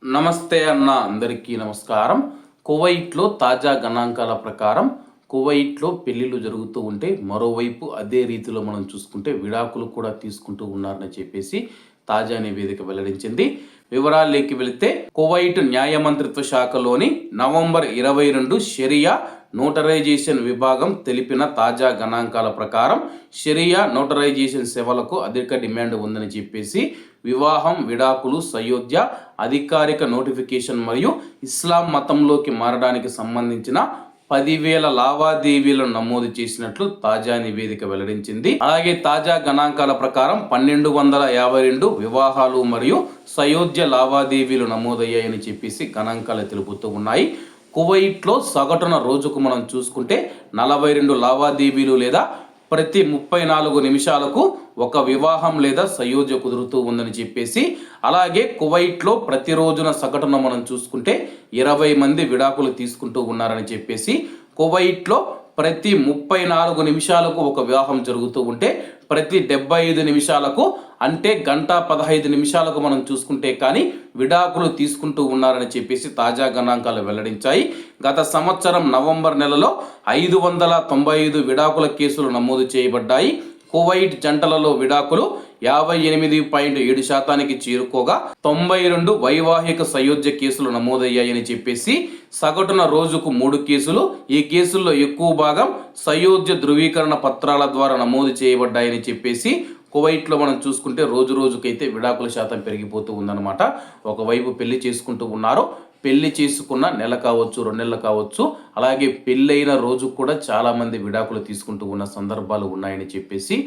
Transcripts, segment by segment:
నమస్తే అన్న, అందరికీ నమస్కారం. కువైట్లో తాజా గణాంకాల ప్రకారం కువైట్లో పెళ్లిళ్ళు జరుగుతూ ఉంటే మరోవైపు అదే రీతిలో మనం చూసుకుంటే విడాకులు కూడా తీసుకుంటూ ఉన్నారని చెప్పేసి తాజా నివేదిక వెల్లడించింది. వివరాల్లోకి వెళితే కువైట్ న్యాయ మంత్రిత్వ శాఖలోని నవంబర్ 22 షరియా నోటరైజేషన్ విభాగం తెలిపిన తాజా గణాంకాల ప్రకారం షరియా నోటరైజేషన్ సేవలకు అధిక డిమాండ్ ఉందని చెప్పేసి వివాహం, విడాకులు, సయోధ్య, అధికారిక నోటిఫికేషన్ మరియు ఇస్లాం మతంలోకి మారడానికి సంబంధించిన 10,000 లావాదేవీలను నమోదు చేసినట్లు తాజా నివేదిక వెల్లడించింది. అలాగే తాజా గణాంకాల ప్రకారం 1252 వివాహాలు మరియు సయోధ్య లావాదేవీలు నమోదయ్యాయని చెప్పేసి గణాంకాలు తెలుపుతూ ఉన్నాయి. కువైట్లో సగటున రోజుకు మనం చూసుకుంటే 42 లావాదేవీలు లేదా ప్రతి 34 నిమిషాలకు ఒక వివాహం లేదా సయోధ్య కుదురుతూ ఉందని చెప్పేసి, అలాగే కువైట్లో ప్రతిరోజున సగటున మనం చూసుకుంటే 20 మంది విడాకులు తీసుకుంటూ ఉన్నారని చెప్పేసి, కువైట్లో ప్రతి 34 నిమిషాలకు ఒక వివాహం జరుగుతూ ఉంటే ప్రతి 75 నిమిషాలకు అంటే గంట 15 నిమిషాలకు మనం చూసుకుంటే కానీ విడాకులు తీసుకుంటూ ఉన్నారని చెప్పేసి తాజా గణాంకాలు వెల్లడించాయి. గత సంవత్సరం నవంబర్ నెలలో 595 విడాకుల కేసులు నమోదు చేయబడ్డాయి. కువైట్ జంటలలో విడాకులు 58.7% చేరుకోగా 92 వైవాహిక సయోధ్య కేసులు నమోదయ్యాయని చెప్పేసి, సగటున రోజుకు 3 కేసులు. ఈ కేసుల్లో ఎక్కువ భాగం సయోధ్య ధృవీకరణ పత్రాల ద్వారా నమోదు చేయబడ్డాయని చెప్పేసి కువైట్లో మనం చూసుకుంటే రోజు రోజుకైతే విడాకుల శాతం పెరిగిపోతూ ఉందన్నమాట. ఒకవైపు పెళ్లి చేసుకుంటూ ఉన్నారు, పెళ్లి చేసుకున్న నెల కావచ్చు, 2 నెలలు కావచ్చు, అలాగే పెళ్ళైన రోజు కూడా చాలామంది విడాకులు తీసుకుంటూ ఉన్న సందర్భాలు ఉన్నాయని చెప్పేసి,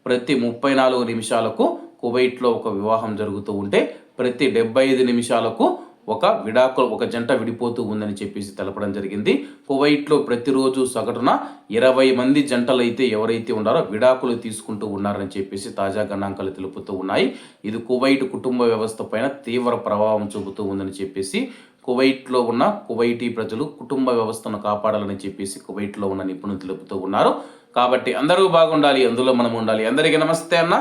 ప్రతి 34 నిమిషాలకు కువైట్లో ఒక వివాహం జరుగుతూ ఉంటే ప్రతి 75 నిమిషాలకు ఒక జంట విడిపోతూ ఉందని చెప్పేసి తెలపడం జరిగింది. కువైట్లో ప్రతిరోజు సగటున 20 మంది జంటలు అయితే ఎవరైతే ఉన్నారో విడాకులు తీసుకుంటూ ఉన్నారని చెప్పేసి తాజా గణాంకాలు తెలుపుతూ ఉన్నాయి. ఇది కువైట్ కుటుంబ వ్యవస్థ పైన తీవ్ర ప్రభావం చూపుతూ ఉందని చెప్పేసి, కువైట్లో ఉన్న కువైటీ ప్రజలు కుటుంబ వ్యవస్థను కాపాడాలని చెప్పేసి కువైట్లో ఉన్న నిపుణులు తెలుపుతూ ఉన్నారు. కాబట్టి అందరూ బాగుండాలి, అందులో మనం ఉండాలి. అందరికీ నమస్తే అన్న,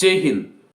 జై హింద్.